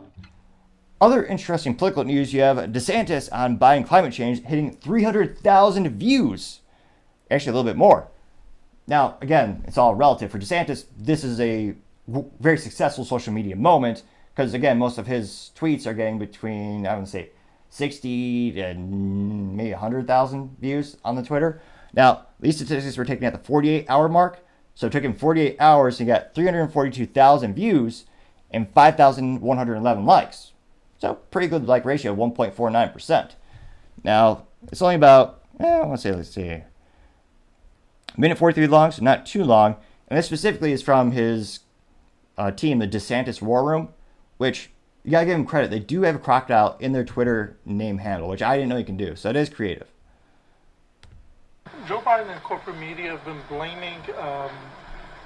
Now, other interesting political news, you have DeSantis on Biden climate change hitting 300,000 views. Actually, a little bit more. Now, again, it's all relative. For DeSantis, this is a very successful social media moment because, again, most of his tweets are getting between, I would say, 60 to maybe 100,000 views on the Twitter. Now, these statistics were taken at the 48-hour mark. So it took him 48 hours to get 342,000 views and 5,111 likes. So pretty good like ratio, 1.49%. Now, it's only about, let's see, a minute 43 long, so not too long. And this specifically is from his team, the DeSantis War Room, which you gotta give them credit. They do have a crocodile in their Twitter name handle, which I didn't know you can do. So it is creative. Joe Biden and corporate media have been blaming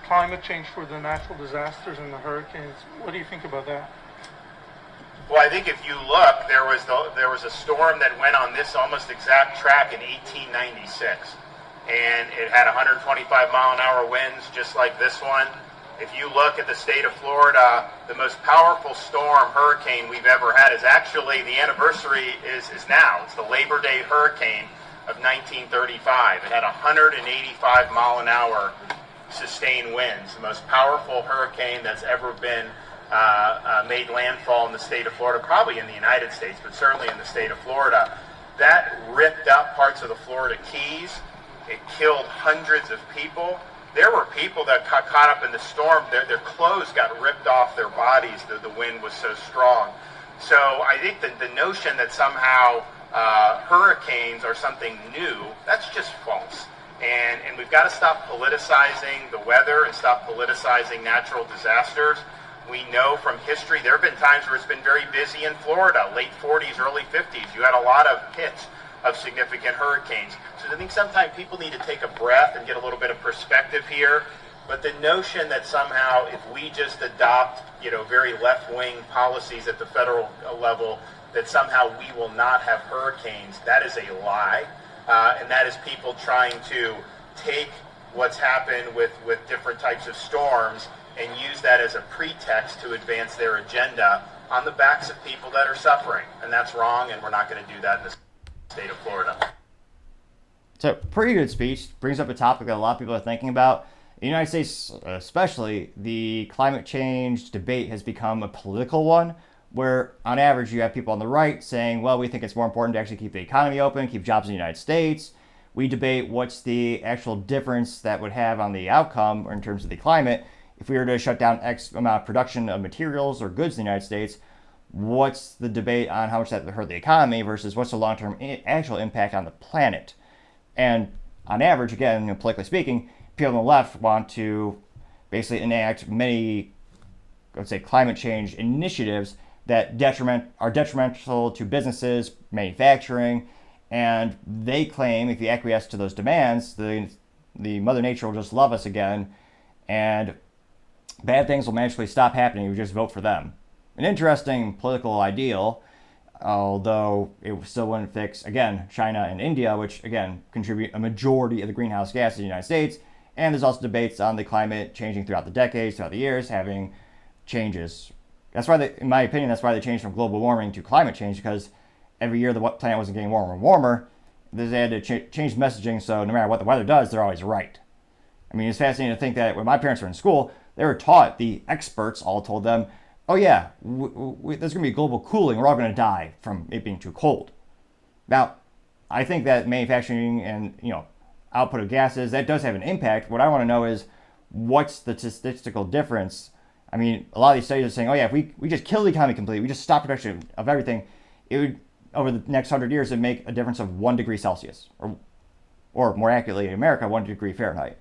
climate change for the natural disasters and the hurricanes. What do you think about that? Well, I think if you look, there was a storm that went on this almost exact track in 1896, and it had 125-mile-an-hour winds just like this one. If you look at the state of Florida, the most powerful storm hurricane we've ever had is actually, the anniversary is now. It's the Labor Day hurricane of 1935. It had 185-mile-an-hour sustained winds, the most powerful hurricane that's ever been made landfall in the state of Florida, probably in the United States, but certainly in the state of Florida. That ripped up parts of the Florida Keys. It killed hundreds of people. There were people that got caught up in the storm. Their clothes got ripped off their bodies. The wind was so strong. So I think that the notion that somehow hurricanes are something new, that's just false. And we've got to stop politicizing the weather and stop politicizing natural disasters. We know from history there have been times where it's been very busy in Florida, late 40s, early 50s. You had a lot of hits of significant hurricanes. So I think sometimes people need to take a breath and get a little bit of perspective here. But the notion that somehow if we just adopt, very left-wing policies at the federal level, that somehow we will not have hurricanes, that is a lie. And that is people trying to take what's happened with different types of storms and use that as a pretext to advance their agenda on the backs of people that are suffering. And that's wrong, and we're not going to do that in the state of Florida. So, pretty good speech. Brings up a topic that a lot of people are thinking about. In the United States, especially, the climate change debate has become a political one, where on average you have people on the right saying, well, we think it's more important to actually keep the economy open, keep jobs in the United States. We debate what's the actual difference that would have on the outcome or in terms of the climate. If we were to shut down X amount of production of materials or goods in the United States, what's the debate on how much that would hurt the economy versus what's the long-term actual impact on the planet? And on average, again, politically speaking, people on the left want to basically enact many, let's say, climate change initiatives that are detrimental to businesses, manufacturing, and they claim if you acquiesce to those demands, the Mother Nature will just love us again, and bad things will magically stop happening if you just vote for them. An interesting political ideal, although it still wouldn't fix, again, China and India, which, again, contribute a majority of the greenhouse gases in the United States, and there's also debates on the climate changing throughout the decades, throughout the years, having changes. That's why, in my opinion, that's why they changed from global warming to climate change, because every year the planet wasn't getting warmer and warmer. They had to change messaging, so no matter what the weather does, they're always right. I mean, it's fascinating to think that when my parents were in school, they were taught, the experts all told them, oh yeah, there's going to be global cooling, we're all going to die from it being too cold. Now, I think that manufacturing and, output of gases, that does have an impact. What I want to know is, what's the statistical difference? I mean, a lot of these studies are saying, oh yeah, if we just kill the economy completely, we just stop production of everything, it would, over the next 100 years, it'd make a difference of 1 degree Celsius, or more accurately in America, 1 degree Fahrenheit.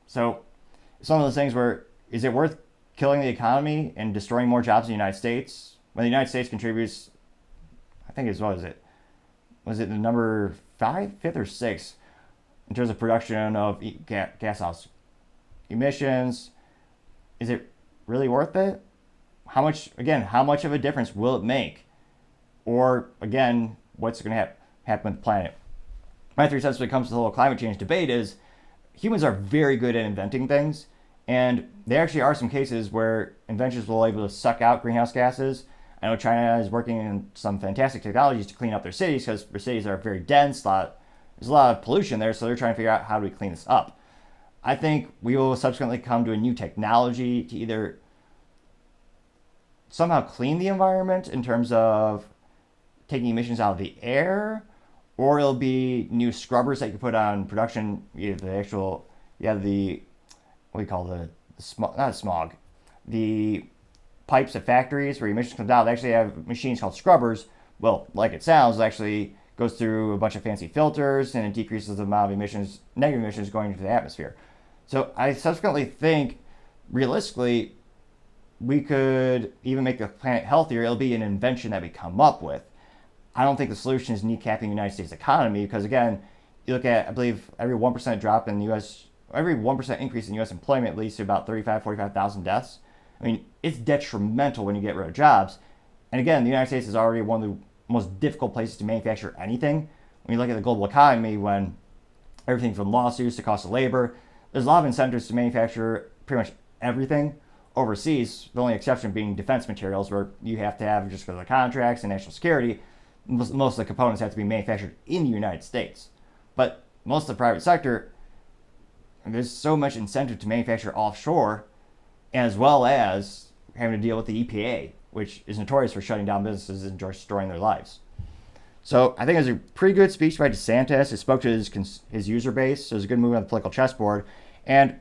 So it's one of those things where, is it worth killing the economy and destroying more jobs in the United States when the United States contributes, I think it's, was it the number 5th or 6th in terms of production of gas house emissions? Is it really worth it? How much of a difference will it make? Or again, what's going to happen with the planet? My 3 cents when it comes to the whole climate change debate is, humans are very good at inventing things, And there actually are some cases where inventions will be able to suck out greenhouse gases. I know China is working on some fantastic technologies to clean up their cities because their cities are very dense. There's a lot of pollution there, so they're trying to figure out how do we clean this up. I think we will subsequently come to a new technology to either somehow clean the environment in terms of taking emissions out of the air, or it'll be new scrubbers that you put on production, what do you call not smog, the pipes at factories where emissions come out. They actually have machines called scrubbers. Well, like it sounds, it actually goes through a bunch of fancy filters and it decreases the amount of emissions, negative emissions going into the atmosphere. So I subsequently think, realistically, we could even make the planet healthier. It'll be an invention that we come up with. I don't think the solution is kneecapping the United States economy because, again, you look at, I believe, every 1% drop in the U.S., every 1% increase in U.S. employment leads to about 45,000 deaths. I mean, it's detrimental when you get rid of jobs. And again, the United States is already one of the most difficult places to manufacture anything. When you look at the global economy, when everything from lawsuits to cost of labor, there's a lot of incentives to manufacture pretty much everything overseas, the only exception being defense materials, where you have to have, just because of the contracts and national security, most of the components have to be manufactured in the United States. But most of the private sector, there's so much incentive to manufacture offshore, as well as having to deal with the EPA, which is notorious for shutting down businesses and destroying their lives. So I think it was a pretty good speech by DeSantis. It spoke to his user base. So it was a good move on the political chessboard. And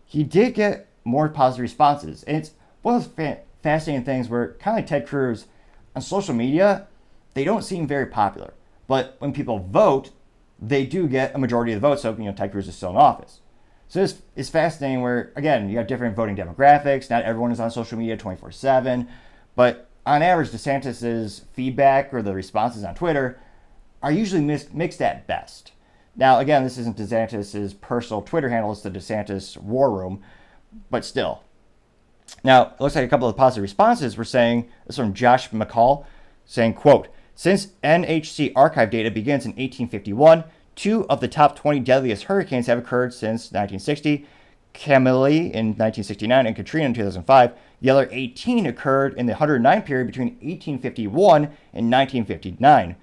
he did get more positive responses. And it's one of those fascinating things where, kind of like Ted Cruz, on social media, they don't seem very popular. But when people vote, they do get a majority of the votes. So, Ted Cruz is still in office. So it's fascinating where, again, you have different voting demographics. Not everyone is on social media 24/7. But on average, DeSantis' feedback or the responses on Twitter are usually mixed at best. Now, again, this isn't DeSantis' personal Twitter handle. It's the DeSantis War Room. But still. Now, it looks like a couple of positive responses were saying, this is from Josh McCall, saying, quote, since NHC archive data begins in 1851, 2 of the top 20 deadliest hurricanes have occurred since 1960, Camille in 1969 and Katrina in 2005. The other 18 occurred in the 109 period between 1851 and 1959.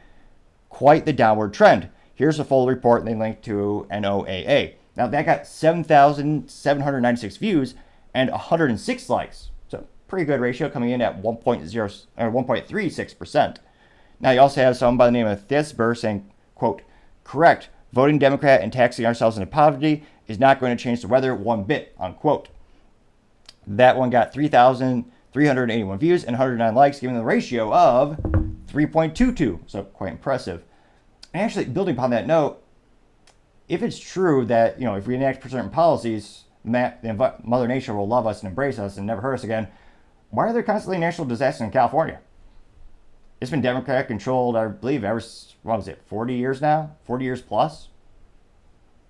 Quite the downward trend. Here's a full report, and they link to NOAA. Now, that got 7,796 views and 106 likes. So, pretty good ratio, coming in at 1.36%. Now, you also have someone by the name of Thisber saying, quote, correct, voting Democrat and taxing ourselves into poverty is not going to change the weather one bit, unquote. That one got 3,381 views and 109 likes, giving the ratio of 3.22. So, quite impressive. And actually, building upon that note, if it's true that, if we enact certain policies, Mother Nature will love us and embrace us and never hurt us again, why are there constantly national disasters in California? It's been Democrat controlled, I believe, 40 years now? 40 years plus?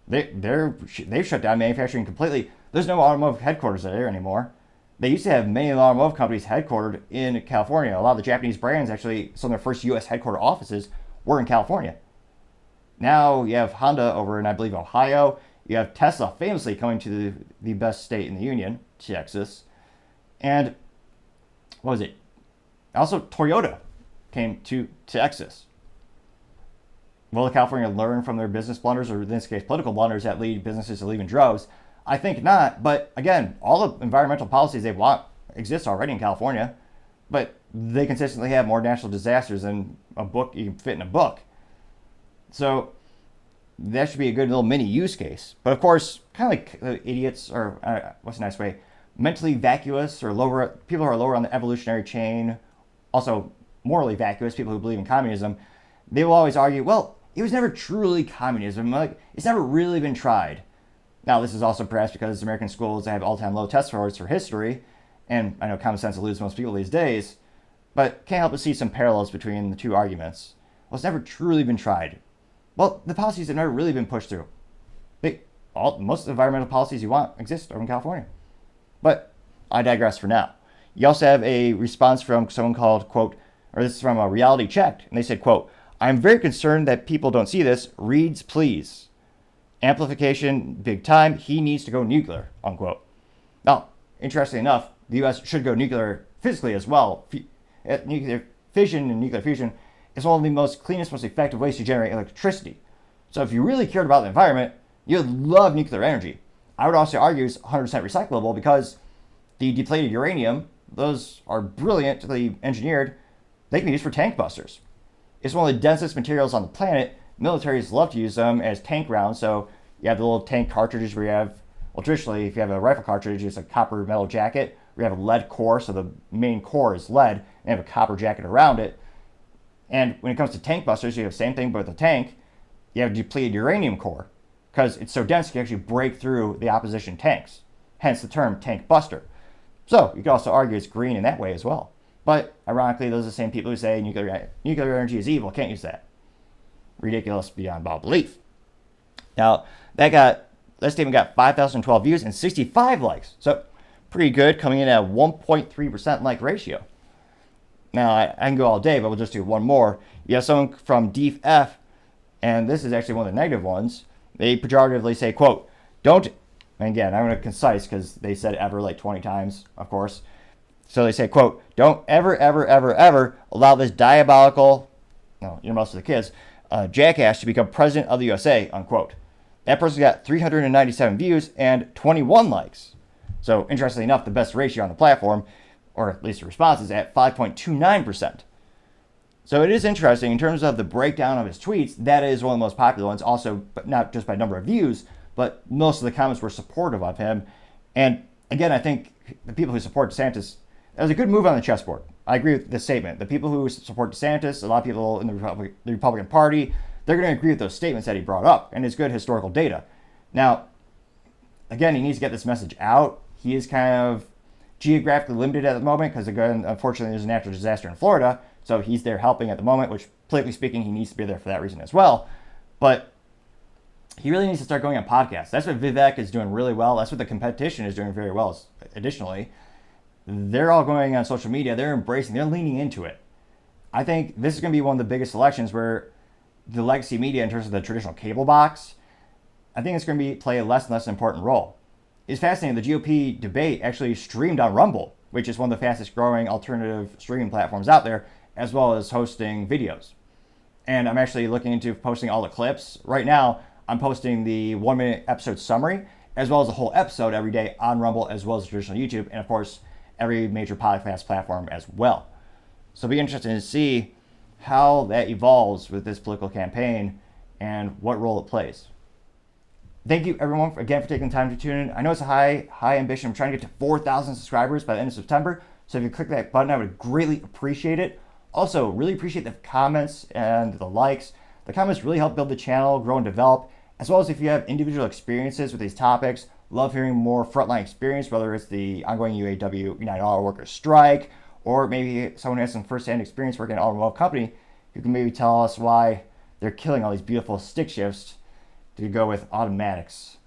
They've shut down manufacturing completely. There's no automotive headquarters there anymore. They used to have many automotive companies headquartered in California. A lot of the Japanese brands, actually, some of their first U.S. headquarter offices were in California. Now you have Honda over in, I believe, Ohio. You have Tesla famously coming to the best state in the union, Texas. And what was it? Also, Toyota came to Texas. Will California learn from their business blunders, or in this case, political blunders that lead businesses to leave in droves? I think not. But again, all the environmental policies they want exist already in California. But they consistently have more natural disasters than a book you can fit in a book. So that should be a good little mini use case. But of course, kind of like idiots, or what's a nice way, mentally vacuous or people who are lower on the evolutionary chain, also morally vacuous, people who believe in communism, they will always argue, well, it was never truly communism. Like, it's never really been tried. Now, this is also perhaps because American schools have all-time low test scores for history, and I know common sense eludes most people these days, but can't help but see some parallels between the two arguments. Well, it's never truly been tried. Well, the policies have never really been pushed through. Most of the environmental policies you want exist over in California. But I digress for now. You also have a response from someone called, quote, or this is from a Reality Checked, and they said, quote, I'm very concerned that people don't see this. Reads, please. Amplification, big time. He needs to go nuclear, unquote. interestingly enough, the U.S. should go nuclear physically as well. Nuclear fission and nuclear fusion is one of the most cleanest, most effective ways to generate electricity. So if you really cared about the environment, you'd love nuclear energy. I would also argue it's 100% recyclable because the depleted uranium, those are brilliantly engineered. They can be used for tank busters. It's one of the densest materials on the planet. Militaries love to use them as tank rounds. So you have the little tank cartridges where you have, well, traditionally, if you have a rifle cartridge, it's a copper metal jacket. We have a lead core, so the main core is lead, and have a copper jacket around it. And when it comes to tank busters, you have the same thing, but with a tank, you have a depleted uranium core because it's so dense you can actually break through the opposition tanks. Hence the term tank buster. So you could also argue it's green in that way as well. But ironically, those are the same people who say nuclear energy is evil. Can't use that. Ridiculous beyond all belief. Now, that statement got 5,012 views and 65 likes. So pretty good, coming in at a 1.3% like ratio. Now, I can go all day, but we'll just do one more. You have someone from Deef F, and this is actually one of the negative ones. They pejoratively say, quote, don't, and again, I'm going to concise because they said ever like 20 times, of course. So they say, quote, don't ever, ever, ever, ever allow this diabolical, no, you're most of the kids, jackass to become president of the USA, unquote. That person got 397 views and 21 likes. So interestingly enough, the best ratio on the platform, or at least the response, is at 5.29%. So it is interesting in terms of the breakdown of his tweets. That is one of the most popular ones. Also, but not just by number of views, but most of the comments were supportive of him. And again, I think the people who support DeSantis, that was a good move on the chessboard. I agree with this statement. The people who support DeSantis, a lot of people in the Republican Party, they're going to agree with those statements that he brought up and his good historical data. Now, again, he needs to get this message out. He is kind of geographically limited at the moment because, again, unfortunately, there's a natural disaster in Florida. So he's there helping at the moment, which, politically speaking, he needs to be there for that reason as well. But he really needs to start going on podcasts. That's what Vivek is doing really well. That's what the competition is doing very well, additionally. They're all going on social media. They're embracing, they're leaning into it. I think this is going to be one of the biggest elections where the legacy media, in terms of the traditional cable box, I think it's going to play a less and less important role. It's fascinating. The GOP debate actually streamed on Rumble, which is one of the fastest growing alternative streaming platforms out there, as well as hosting videos. And I'm actually looking into posting all the clips. Right now, I'm posting the 1-minute episode summary, as well as the whole episode every day on Rumble, as well as traditional YouTube, and of course, every major podcast platform as well. So it'll be interesting to see how that evolves with this political campaign and what role it plays. Thank you, everyone, again, for taking the time to tune in. I know it's a high ambition. I'm trying to get to 4,000 subscribers by the end of September. So if you click that button, I would greatly appreciate it. Also, really appreciate the comments and the likes. The comments really help build the channel, grow and develop, as well as if you have individual experiences with these topics. Love hearing more frontline experience, whether it's the ongoing UAW United Auto Workers strike, or maybe someone who has some first-hand experience working at an automobile company who can maybe tell us why they're killing all these beautiful stick shifts to go with automatics.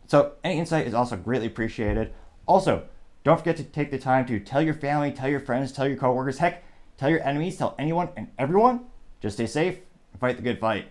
So any insight is also greatly appreciated. Also, don't forget to take the time to tell your family, tell your friends, tell your coworkers, heck, tell your enemies, tell anyone and everyone. Just stay safe and fight the good fight.